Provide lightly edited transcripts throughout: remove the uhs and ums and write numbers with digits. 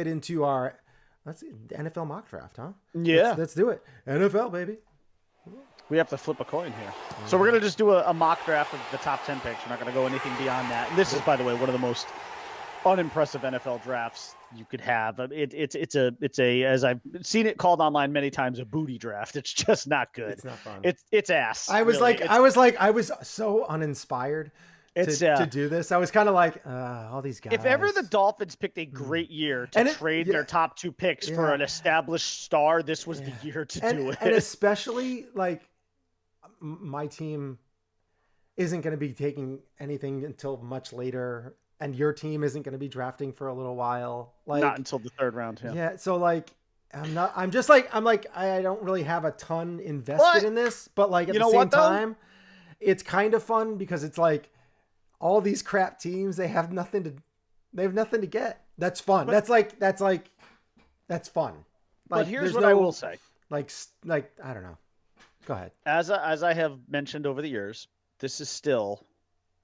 into our NFL mock draft, huh? Yeah. Let's do it. NFL, baby. We have to flip a coin here. So we're going to just do a mock draft of the top 10 picks. We're not going to go anything beyond that. And this is, by the way, one of the most unimpressive NFL drafts you could have. It's a as I've seen it called online many times, a booty draft. It's just not good. It's not fun. It's ass. I was really. I was so uninspired to do this. I was kind of like, all these guys. If ever the Dolphins picked a great year to trade their top 2 picks for an established star, this was the year to do it. And especially like my team isn't going to be taking anything until much later. And your team isn't going to be drafting for a little while. Like not until the 3rd round. Yeah. So like, I'm like, I don't really have a ton invested in this, but like at the same time, it's kind of fun because it's like all these crap teams, they have nothing to get. That's fun. That's fun. But here's what I will say. Like, I don't know. Go ahead. As I have mentioned over the years, this is still,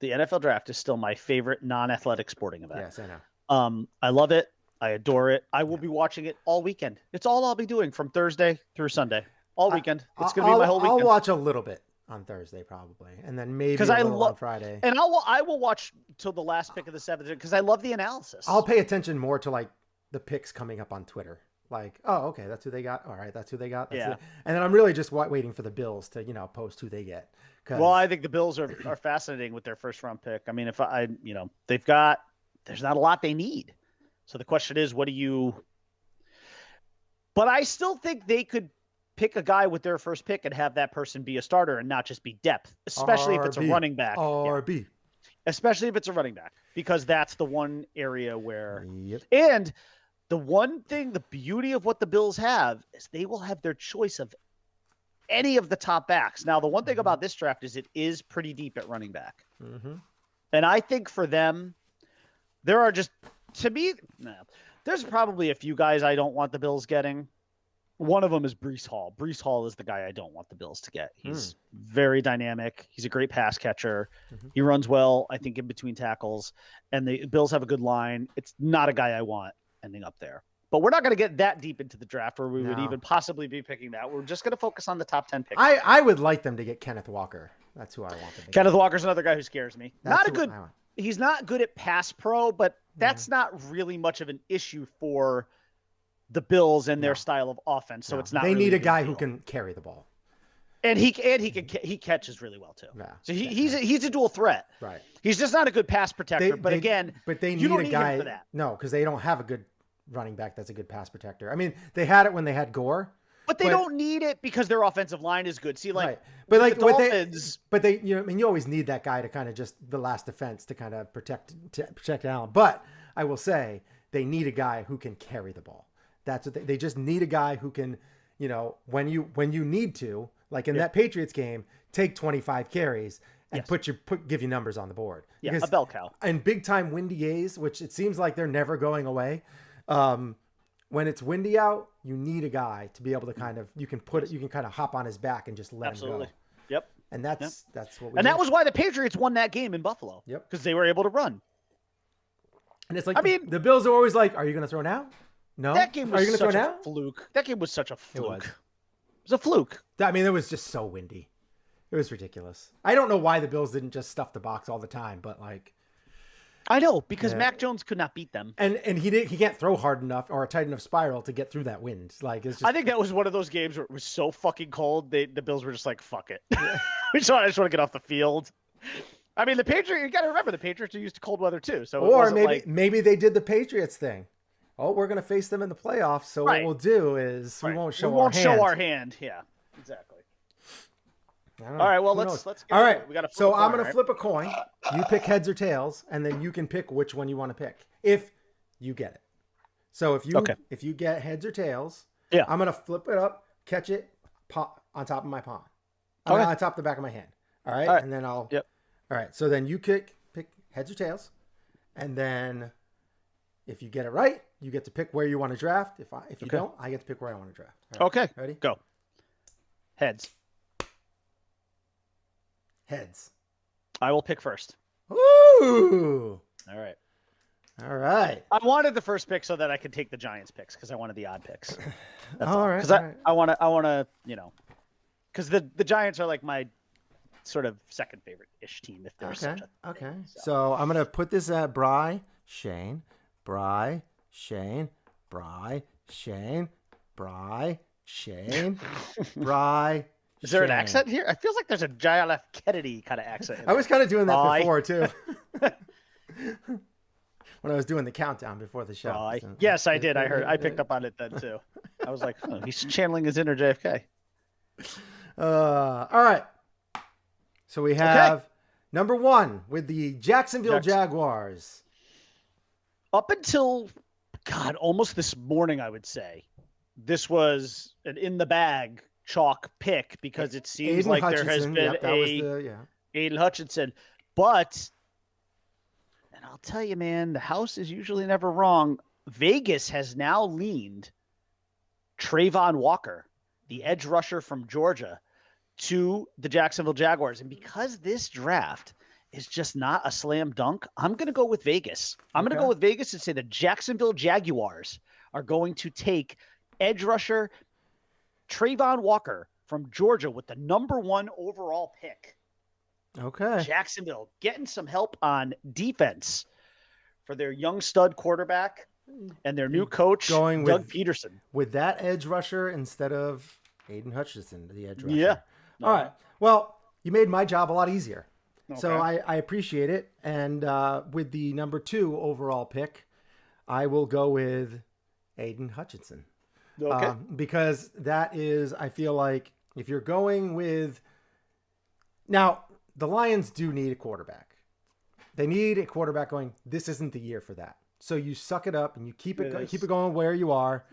the NFL draft is still my favorite non-athletic sporting event. Yes, I know. I love it. I adore it. I will be watching it all weekend. It's all I'll be doing from Thursday through Sunday. All weekend. It's going to be my whole weekend. I'll watch a little bit on Thursday probably, and then maybe on Friday. And I will watch till the last pick of the 7th because I love the analysis. I'll pay attention more to like the picks coming up on Twitter. Like, oh, okay, that's who they got. All right, that's who they got. And then I'm really just waiting for the Bills to, post who they get. Well, I think the Bills are fascinating with their first round pick. I mean, there's not a lot they need. So the question is, but I still think they could pick a guy with their first pick and have that person be a starter and not just be depth, especially if it's a running back. RB. Especially if it's a running back, because that's the one area where, and the one thing, the beauty of what the Bills have is they will have their choice of any of the top backs. Now, the one thing about this draft is it is pretty deep at running back. Mm-hmm. And I think for them, there are just, to me, there's probably a few guys I don't want the Bills getting. One of them is Breece Hall. Breece Hall is the guy I don't want the Bills to get. He's very dynamic. He's a great pass catcher. Mm-hmm. He runs well, I think, in between tackles. And the Bills have a good line. It's not a guy I want ending up there. But we're not going to get that deep into the draft where we would even possibly be picking that. We're just going to focus on the top 10 picks. I would like them to get Kenneth Walker. That's who I want them to get. Kenneth Walker's another guy who scares me. He's not good at pass pro, but that's not really much of an issue for the Bills and their style of offense. So it's not. They really need a guy who can carry the ball. And he catches really well too. Yeah. So he's a dual threat. Right. He's just not a good pass protector. But they need a guy for that. No, because they don't have a good running back that's a good pass protector. I mean, they had it when they had Gore. But they don't need it because their offensive line is good. See, but like the Dolphins, you always need that guy to kind of just the last defense to kind of protect Allen. But I will say they need a guy who can carry the ball. That's what they just need a guy who can, when you need to, like in that Patriots game, take 25 carries and give you numbers on the board. Yeah, because a bell cow. And big time windy A's, which it seems like they're never going away. When it's windy out, you need a guy to be able to kind of you can kind of hop on his back and just let him go. Yep. And that's what we. And that was why the Patriots won that game in Buffalo. Yep. Because they were able to run. And it's like the Bills are always like, "Are you going to throw now? No. That game was such a fluke. That game was such a fluke. It was a fluke. I mean, it was just so windy. It was ridiculous. I don't know why the Bills didn't just stuff the box all the time, but like. I know, because Mac Jones could not beat them. And he can't throw hard enough or a tight enough spiral to get through that wind. Like it's just... I think that was one of those games where it was so fucking cold, the Bills were just like, fuck it. I just want to get off the field. I mean, you got to remember, the Patriots are used to cold weather too. So maybe they did the Patriots thing. Oh, we're going to face them in the playoffs. So what we'll do is we won't show our hand. Yeah, exactly. All right, well, let's get all right. We got so I'm going to flip a coin. You pick heads or tails, and then you can pick which one you want to pick if you get it. So if you get heads or tails, I'm going to flip it up, catch it on top of my palm. On top of the back of my hand. All right? And then I'll. Yep. All right. So then you pick heads or tails, and then if you get it right, you get to pick where you want to draft. If you don't, I get to pick where I want to draft. All right. Okay. Ready? Go. Heads. Heads. I will pick first. Ooh. All right. All right. I wanted the first pick so that I could take the Giants picks because I wanted the odd picks. That's all. Right. Because I want to, because the Giants are like my sort of second favorite ish team if there's such a thing. Okay. So I'm gonna put this at Bri, Shane, Bri, Shane, Bri, Shane, Bri, Shane, Bri. Is there an Shane. accent here? It feels like there's a John F. Kennedy kind of accent. I was kind of doing that Bri. before too. When I was doing the countdown before the show. Bri. Yes, I did. I picked up on it then too. I was like, oh, he's channeling his inner JFK. All right. So we have number 1 with the Jacksonville Jaguars. Up until, God, almost this morning, I would say, this was an in the bag chalk pick because it seems Aiden like Hutchinson. there has been Aiden Hutchinson. But, and I'll tell you, man, the house is usually never wrong. Vegas has now leaned Trayvon Walker, the edge rusher from Georgia, to the Jacksonville Jaguars. And because this draft is just not a slam dunk, I'm going to go with Vegas. I'm going to go with Vegas and say the Jacksonville Jaguars are going to take edge rusher Trayvon Walker from Georgia with the number 1 overall pick. Okay. Jacksonville getting some help on defense for their young stud quarterback and their new coach, Doug Peterson. With that edge rusher instead of Aiden Hutchinson, the edge rusher. Yeah. All right. Well, you made my job a lot easier. Okay. So I appreciate it. And with the number 2 overall pick, I will go with Aiden Hutchinson. Okay. Because that is, I feel like, if you're going with... Now, the Lions do need a quarterback. They need a quarterback going, this isn't the year for that. So you suck it up and you keep it going where you are.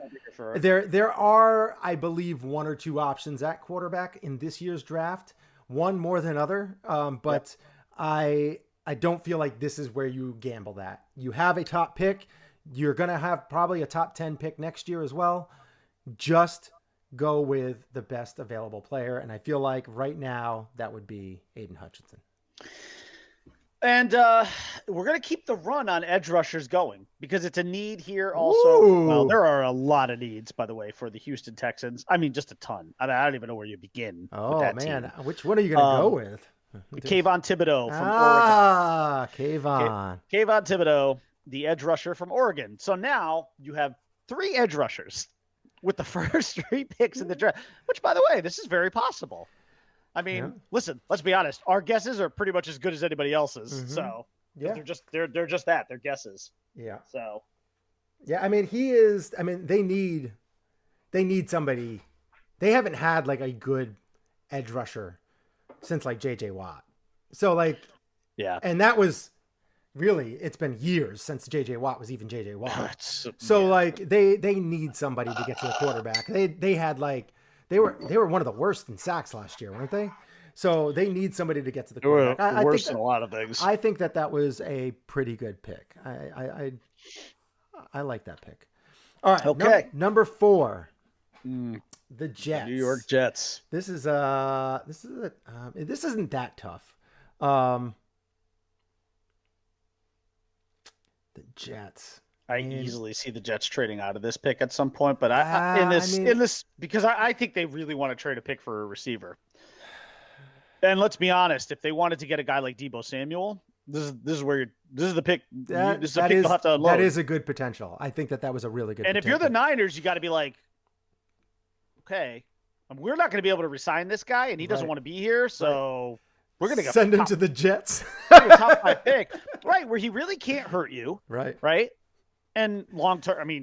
There are, I believe, 1 or 2 options at quarterback in this year's draft. One more than other, but I don't feel like this is where you gamble that. You have a top pick. You're going to have probably a top 10 pick next year as well. Just go with the best available player. And I feel like right now that would be Aiden Hutchinson. And we're going to keep the run on edge rushers going because it's a need here also. Ooh. Well, there are a lot of needs, by the way, for the Houston Texans. I mean, just a ton. I don't even know where you begin. Oh, with that man. team. Which one are you going to go with? Kayvon Thibodeau from Oregon. Kayvon. Kayvon Thibodeau, the edge rusher from Oregon. So now you have 3 edge rushers with the first 3 picks in the draft, which, by the way, this is very possible. I mean, listen, let's be honest. Our guesses are pretty much as good as anybody else's. Mm-hmm. So they're just that. They're guesses. Yeah. So yeah, I mean, they need somebody. They haven't had like a good edge rusher since like JJ Watt. So like, yeah. And that was really, it's been years since JJ Watt was even JJ Watt. So like they need somebody to get to the quarterback. They had like, They were one of the worst in sacks last year, weren't they? So they need somebody to get to the quarterback. They were worse than a lot of things. I think that was a pretty good pick. I like that pick. All right. Okay. Number 4, the Jets. New York Jets. This isn't that tough. The Jets. I easily see the Jets trading out of this pick at some point, but because I think they really want to trade a pick for a receiver. And let's be honest, if they wanted to get a guy like Deebo Samuel, this is the pick. This is a pick you'll have to unload. That is a good potential. I think that was a really good. And if you're the Niners, you got to be like, okay, we're not going to be able to resign this guy, and he doesn't want to be here, so we're going to send him to the Jets. Top 5 pick, right? Where he really can't hurt you, right? And long term, he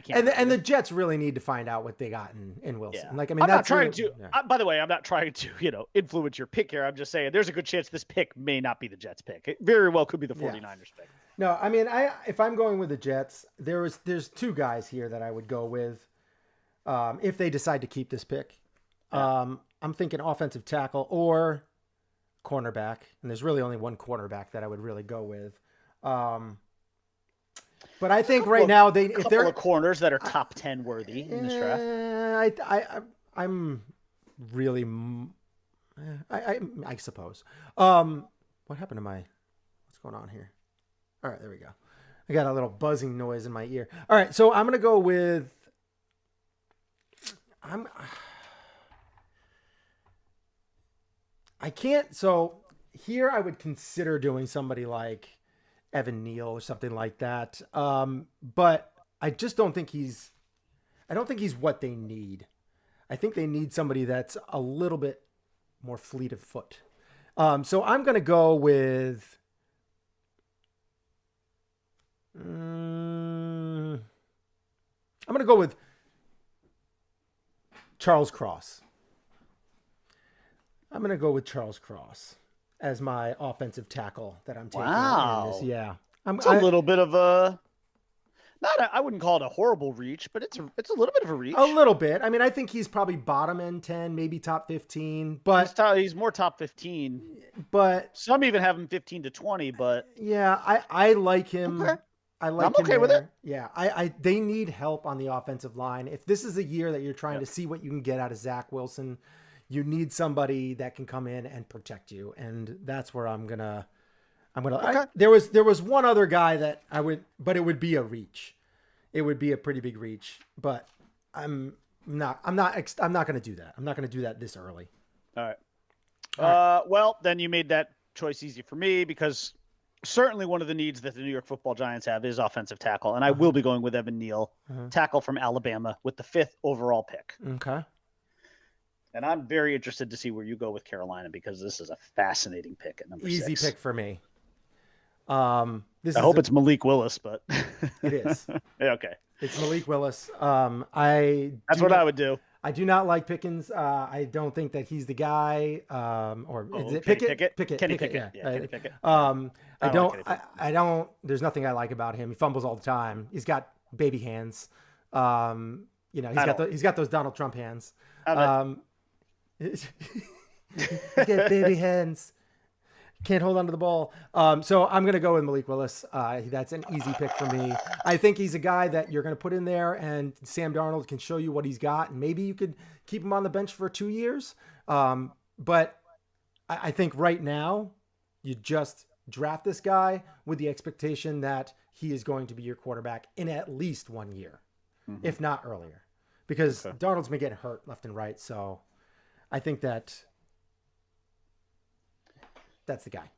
can't. And the Jets really need to find out what they got in Wilson. Yeah. Like, I'm not trying to. By the way, I'm not trying to influence your pick here. I'm just saying there's a good chance this pick may not be the Jets pick. It very well could be the 49ers pick. No, I mean, if I'm going with the Jets, there's 2 guys here that I would go with if they decide to keep this pick. I'm thinking offensive tackle or cornerback, and there's really only one cornerback that I would really go with. But I think right now if they're of corners that are top 10 worthy in this draft. I'm really, I suppose. What happened to what's going on here? All right, there we go. I got a little buzzing noise in my ear. All right, so I'm gonna go with. I can't. So here I would consider doing somebody like Evan Neal or something like that. But I just don't think he's. I don't think he's what they need. I think they need somebody that's a little bit more fleet of foot. So I'm gonna go with. I'm gonna go with Charles Cross. I'm going to go with Charles Cross as my offensive tackle that I'm taking in this. Yeah. It's a little bit of a I wouldn't call it a horrible reach, but it's a little bit of a reach. A little bit. I mean, I think he's probably bottom end 10, maybe top 15, but he's more top 15. But some even have him 15 to 20, but yeah, I like him. Okay. I'm okay with it. Yeah. They need help on the offensive line. If this is a year that you're trying to see what you can get out of Zach Wilson, you need somebody that can come in and protect you. And that's where I'm going to, okay. There was one other guy that I would, but it would be a reach. It would be a pretty big reach, but I'm not going to do that. I'm not going to do that this early. All right. Well, then you made that choice easy for me because certainly one of the needs that the New York Football Giants have is offensive tackle. And I will be going with Evan Neal, tackle from Alabama with the 5th overall pick. Okay. And I'm very interested to see where you go with Carolina because this is a fascinating pick at number 6. Easy pick for me. I hope it's Malik Willis, but it is. Okay. It's Malik Willis. That's what I would do. I do not like Pickens. I don't think that he's the guy. Is it Pickett? Kenny Pickett. Yeah. Kenny Pickett. I don't. There's nothing I like about him. He fumbles all the time. He's got baby hands. He's got those Donald Trump hands. He's got baby hands. Can't hold on to the ball. So I'm going to go with Malik Willis. That's an easy pick for me. I think he's a guy that you're going to put in there and Sam Darnold can show you what he's got. And maybe you could keep him on the bench for 2 years. But I think right now you just draft this guy with the expectation that he is going to be your quarterback in at least 1 year, if not earlier, because Darnold's been getting hurt left and right. So I think that's the guy.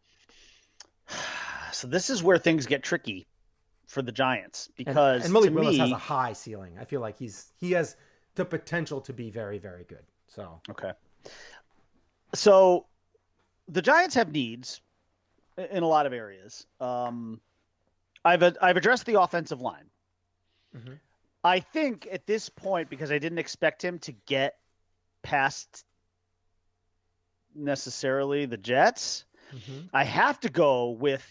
So this is where things get tricky for the Giants because and Malik Willis has a high ceiling. I feel like he has the potential to be very, very good. So okay. So the Giants have needs in a lot of areas. I've addressed the offensive line. Mm-hmm. I think at this point, because I didn't expect him to get past necessarily the Jets, I have to go with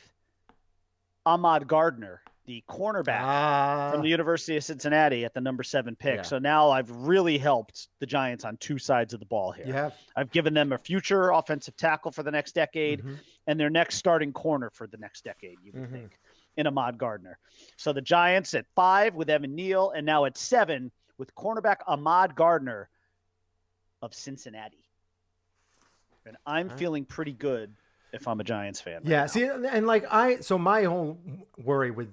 Ahmad Gardner, the cornerback from the University of Cincinnati at the number 7 pick. Yeah. So now I've really helped the Giants on 2 sides of the ball here. You have. I've given them a future offensive tackle for the next decade and their next starting corner for the next decade, you would think, in Ahmad Gardner. So the Giants at 5 with Evan Neal and now at 7 with cornerback Ahmad Gardner of Cincinnati. And I'm feeling pretty good if I'm a Giants fan. Yeah. See, and so my whole worry with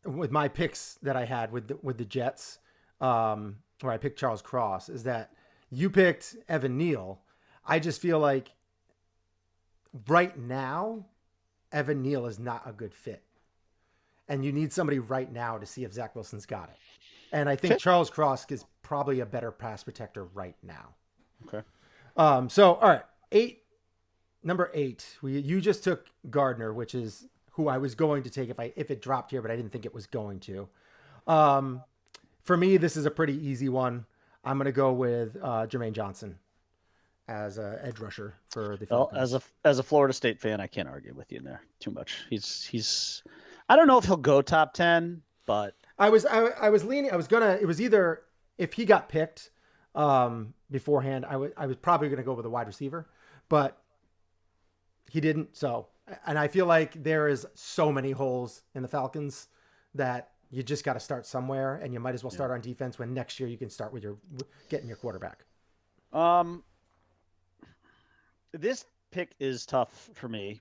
my picks that I had with the Jets, where I picked Charles Cross, is that you picked Evan Neal. I just feel like right now, Evan Neal is not a good fit. And you need somebody right now to see if Zach Wilson's got it. And I think Charles Cross is probably a better pass protector right now. Okay. So, all right, number 8. You just took Gardner, which is who I was going to take if it dropped here, but I didn't think it was going to. For me, this is a pretty easy one. I'm going to go with Jermaine Johnson as an edge rusher for the Falcons. Well, as a Florida State fan, I can't argue with you in there too much. He's I don't know if he'll go top 10, but I was leaning. It was either if he got picked beforehand, I was probably going to go with a wide receiver, but he didn't. So, and I feel like there is so many holes in the Falcons that you just got to start somewhere, and you might as well start on defense when next year you can start with getting your quarterback. This pick is tough for me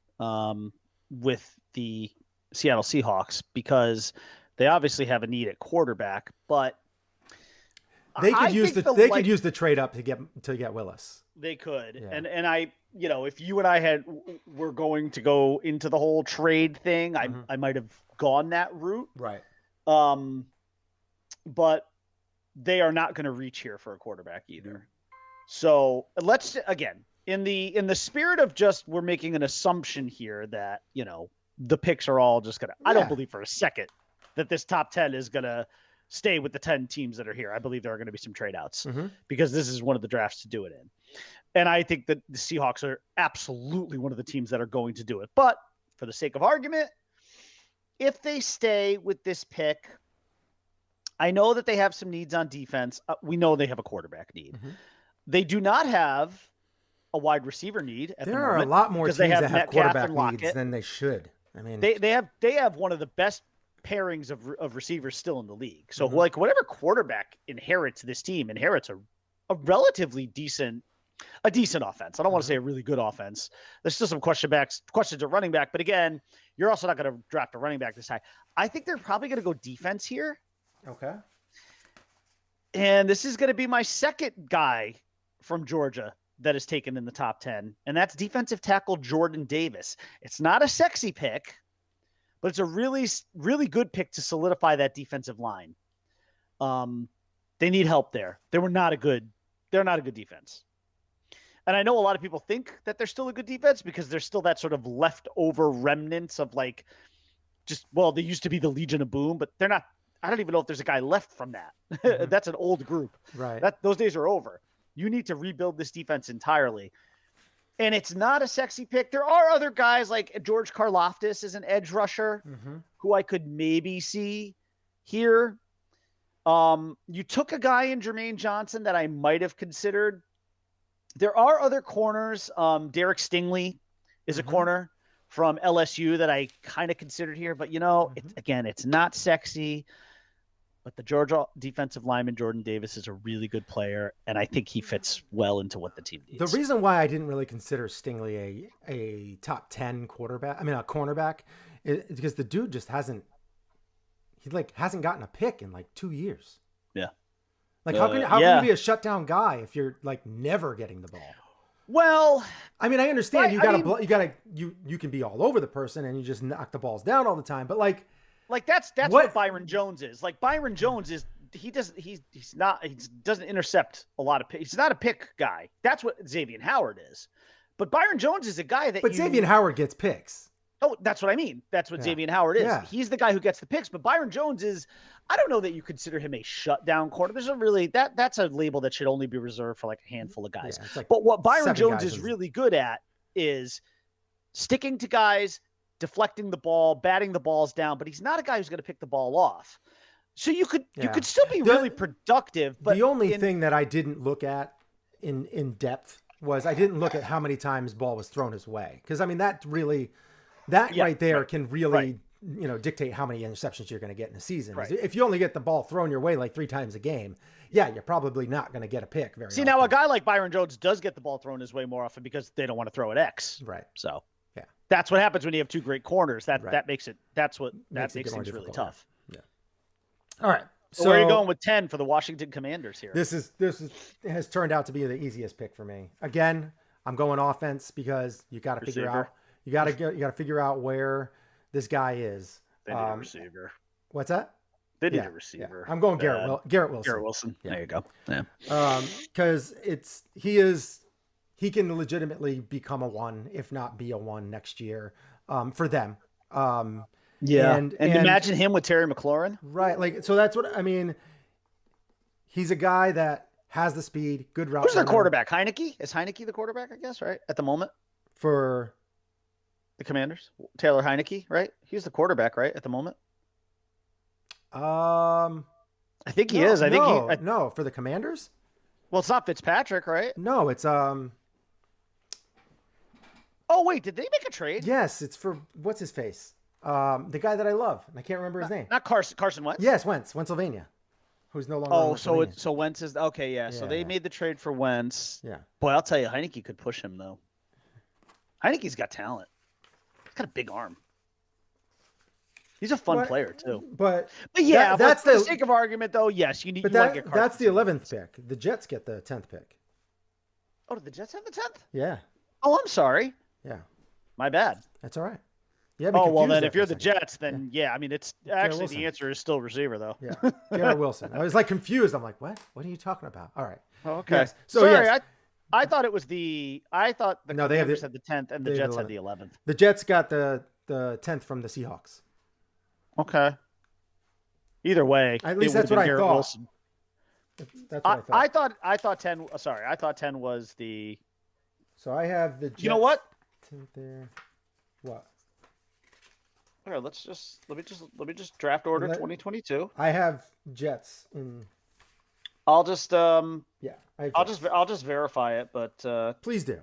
with the Seattle Seahawks because they obviously have a need at quarterback, but They could I use think could use the trade up to get Willis. They could. Yeah. And I, if you and I were going to go into the whole trade thing, I might have gone that route. Right. But they are not going to reach here for a quarterback either. So let's, again, in the spirit of just, we're making an assumption here that, the picks are all just going to, I don't believe for a second that this top 10 is going to stay with the 10 teams that are here. I believe there are going to be some trade outs because this is one of the drafts to do it in. And I think that the Seahawks are absolutely one of the teams that are going to do it. But for the sake of argument, if they stay with this pick, I know that they have some needs on defense. We know they have a quarterback need. They do not have a wide receiver need at the moment. There are a lot more teams that have quarterback needs than they should. I mean, they have one of the best pairings of receivers still in the league. So like whatever quarterback inherits this team inherits a relatively decent offense. I don't want to say a really good offense. There's still some questions at running back, but again, you're also not going to draft a running back this high. I think they're probably going to go defense here. Okay. And this is going to be my second guy from Georgia that is taken in the top 10, and that's defensive tackle Jordan Davis. It's not a sexy pick, but it's a really, really good pick to solidify that defensive line. They need help there. They're not a good defense. And I know a lot of people think that they're still a good defense because there's still that sort of leftover remnants of like, they used to be the Legion of Boom, but they're not. I don't even know if there's a guy left from that. That's an old group. Right. Those days are over. You need to rebuild this defense entirely. And it's not a sexy pick. There are other guys like George Karlaftis is an edge rusher who I could maybe see here. You took a guy in Jermaine Johnson that I might have considered. There are other corners. Derek Stingley is a corner from LSU that I kind of considered here. But, it's not sexy. But the Georgia defensive lineman, Jordan Davis, is a really good player, and I think he fits well into what the team needs. The reason why I didn't really consider Stingley a top 10 cornerback, is because the dude just hasn't gotten a pick in like 2 years. Yeah. Like how can you be a shutdown guy if you're like never getting the ball? Well, I mean, I understand you can be all over the person and you just knock the balls down all the time, but like that's what Byron Jones is. Like Byron Jones is he doesn't intercept a lot of picks. He's not a pick guy. That's what Xavier Howard is. But Byron Jones is a guy that Xavier Howard gets picks. Oh, that's what I mean. That's what Xavier Howard is. Yeah. He's the guy who gets the picks, but Byron Jones is I don't know that you consider him a shutdown corner. There's that's a label that should only be reserved for like a handful of guys. Like but what Byron Jones is really good at is sticking to guys, deflecting the ball, batting the balls down, but he's not a guy who's going to pick the ball off. So you could still be really productive. But the only thing that I didn't look at in depth was I didn't look at how many times ball was thrown his way. Because I mean that right there can really dictate how many interceptions you're going to get in a season. Right. If you only get the ball thrown your way like 3 times a game, you're probably not going to get a pick very often. Now a guy like Byron Jones does get the ball thrown his way more often because they don't want to throw it X. Right. So that's what happens when you have 2 great corners. That makes things really tough. Yeah. All right. So where are you going with 10 for the Washington Commanders here? This has turned out to be the easiest pick for me. Again, I'm going offense because you got to figure out where this guy is. They need a receiver. What's that? They need a receiver. I'm going Garrett Wilson. Garrett Wilson. Yeah. There you go. Yeah. Because he can legitimately become a 1, if not be a 1 next year for them. And imagine him with Terry McLaurin. Right. Like, so that's what I mean. He's a guy that has the speed, good route. Who's their quarterback? Heineke? Is Heineke the quarterback, I guess, right? At the moment? For the Commanders? Taylor Heineke, right? He's the quarterback, right? At the moment? I think he is. No, for the Commanders? Well, it's not Fitzpatrick, right? No, it's Oh, wait, did they make a trade? Yes, it's for what's his face? The guy that I love. I can't remember his name. Not Carson Wentz? Yes, Wentzylvania. Who's no longer so Wentz is okay, yeah. So they made the trade for Wentz. Yeah. Boy, I'll tell you, Heineke could push him though. Heineke's got talent. He's got a big arm. He's a fun player too. But yeah, that's for the sake of argument, though, yes, you need. But you want to get that's the 11th pick. The Jets get the 10th pick. Oh, did the Jets have the 10th? Yeah. Oh, I'm sorry. Yeah. My bad. That's all right. Yeah. Well, then if you're the Jets, then I mean, it's actually the answer is still receiver though. Yeah. Garrett Wilson. I was like confused. I'm like, what? What are you talking about? All right. Oh, okay. Yes. So sorry, yes. I thought it was the. I thought the Commanders had the 10th and the Jets had the 11th. The Jets got the 10th from the Seahawks. Okay. Either way, at least that's what I thought. Wilson. That's what I thought. I thought 10. Sorry, I thought 10 was the. So I have the Jets. You know what? 10th there. What? Here, let me just draft order 2022. I have Jets in. I'll just yeah. I'll just verify it, but please do.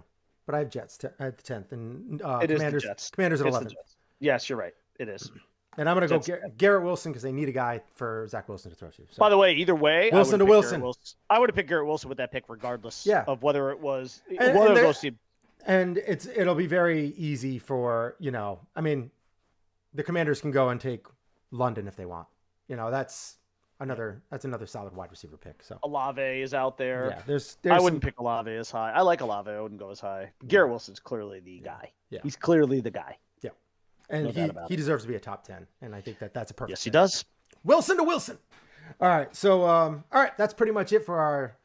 But I have Jets at the 10th and it is the Jets. Commanders at 11th. Yes, you're right. It is. And I'm going to go Garrett Wilson because they need a guy for Zach Wilson to throw to. So. By the way, either way, Wilson to Wilson. I would have picked Garrett Wilson with that pick regardless of whether it was and it'll be very easy for, I mean, the Commanders can go and take London if they want. That's another solid wide receiver pick. So Olave is out there. Yeah, there's I wouldn't pick Olave as high. I like Olave. I wouldn't go as high. Garrett Wilson's clearly the guy. Yeah. He's clearly the guy. Yeah. And he deserves to be a top 10. And I think that's a perfect. Yes, he does. Wilson to Wilson. All right. So, all right. That's pretty much it for our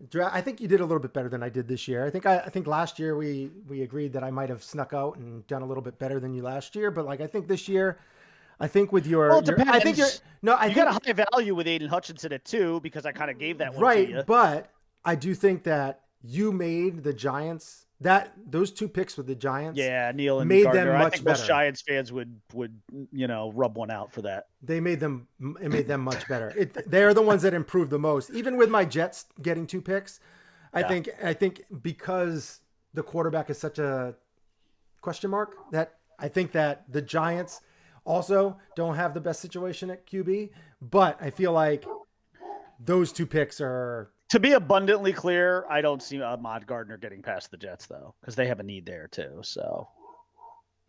draft. I think you did a little bit better than I did this year. I think last year we agreed that I might have snuck out and done a little bit better than you last year. But I think this year, I think with your, well, it depends. I think you got a high value with Aiden Hutchinson at 2 because I kind of gave that one right. to you. But I do think that you made the Giants those 2 picks with the Giants. Yeah, Neil and made Gardner. them much I think better. Most Giants fans would rub one out for that. It made them much better. They're the ones that improved the most. Even with my Jets getting 2 picks, I think because the quarterback is such a question mark that I think that the Giants also don't have the best situation at QB, but I feel like those 2 picks are. To be abundantly clear, I don't see Ahmad Gardner getting past the Jets though, because they have a need there too. So,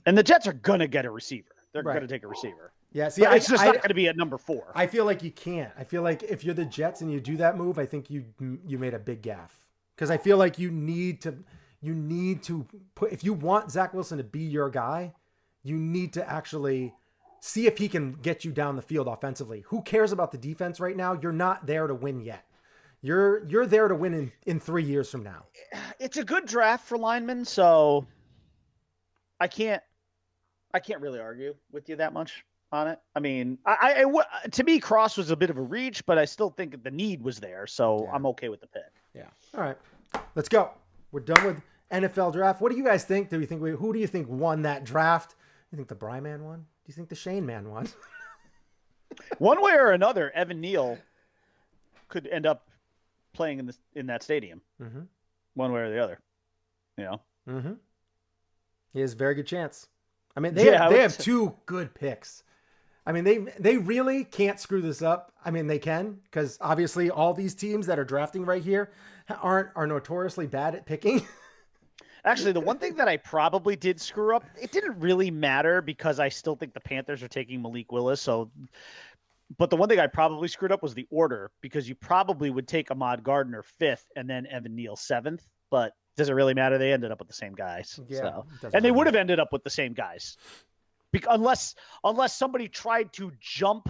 and the Jets are gonna get a receiver. They're gonna take a receiver. Yeah, see, it's just not going to be at number 4. I feel like you can't. I feel like if you're the Jets and you do that move, I think you made a big gaffe. Because I feel like you need to put, if you want Zach Wilson to be your guy, you need to actually see if he can get you down the field offensively. Who cares about the defense right now? You're not there to win yet. You're there to win in 3 years from now. It's a good draft for linemen, so I can't really argue with you that much on it. I mean, to me, Cross was a bit of a reach, but I still think the need was there, so I'm okay with the pick. Yeah. All right, let's go. We're done with NFL draft. What do you guys think? Who do you think won that draft? You think the Bri Man won? Do you think the Shane Man won? One way or another, Evan Neal could end up playing in that stadium. Mm-hmm. One way or the other. Mm-hmm. He has a very good chance. I mean, they have 2 good picks. I mean, they really can't screw this up. I mean, they can, because obviously all these teams that are drafting right here are notoriously bad at picking. Actually, the one thing that I probably did screw up, it didn't really matter because I still think the Panthers are taking Malik Willis. But the one thing I probably screwed up was the order, because you probably would take Ahmad Gardner 5th and then Evan Neal 7th. But does it really matter? They ended up with the same guys. Yeah, and they would have ended up with the same guys. Unless somebody tried to jump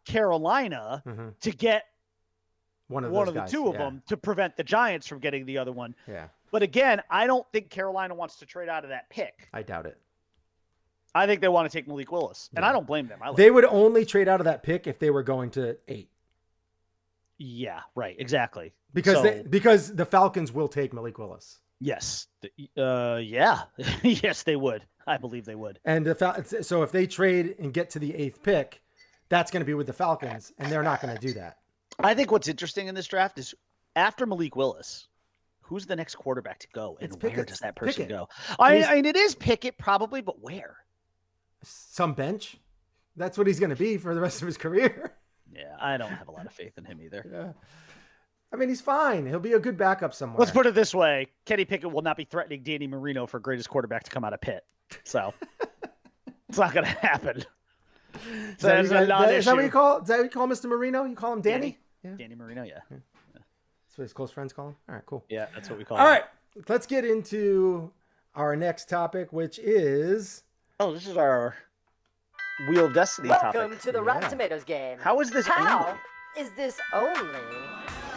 Carolina to get one of the 2 of them to prevent the Giants from getting the other one. Yeah. But again, I don't think Carolina wants to trade out of that pick. I doubt it. I think they want to take Malik Willis, and I don't blame them. They would only trade out of that pick if they were going to 8. Yeah, right, exactly. Because the Falcons will take Malik Willis. Yes. Yeah. Yes, they would. I believe they would. And so if they trade and get to the 8th pick, that's going to be with the Falcons, and they're not going to do that. I think what's interesting in this draft is after Malik Willis, who's the next quarterback to go, and where does that person go? I mean, it is Pickett probably, but where? Some bench. That's what he's going to be for the rest of his career. Yeah, I don't have a lot of faith in him either. Yeah. I mean, he's fine. He'll be a good backup somewhere. Let's put it this way. Kenny Pickett will not be threatening Danny Marino for greatest quarterback to come out of Pitt. So it's not going to happen. Is that, That's a non-issue. is that what you call? Is that what you call Mr. Marino? You call him Danny? Yeah. Danny Marino, yeah. That's what his close friends call him. All right, cool. Yeah, that's what we call All him. right, let's get into our next topic, which is. Oh, this is our Wheel of Destiny Welcome topic. to the Rotten Tomatoes game. How is this How only? is this only?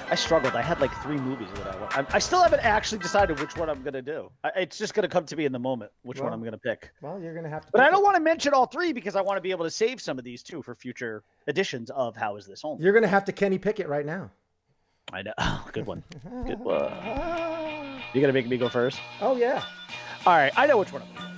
I struggled. I had like 3 movies that I want. I still haven't actually decided which one I'm going to do. It's just going to come to me in the moment which one I'm going to pick. Well, you're going to have to. But I don't want to mention all 3 because I want to be able to save some of these too for future editions of How Is This Only. You're going to have to Kenny Pickett right now. I know. Good one. Good one. You're going to make me go first? Oh, yeah. All right. I know which one I'm going to do.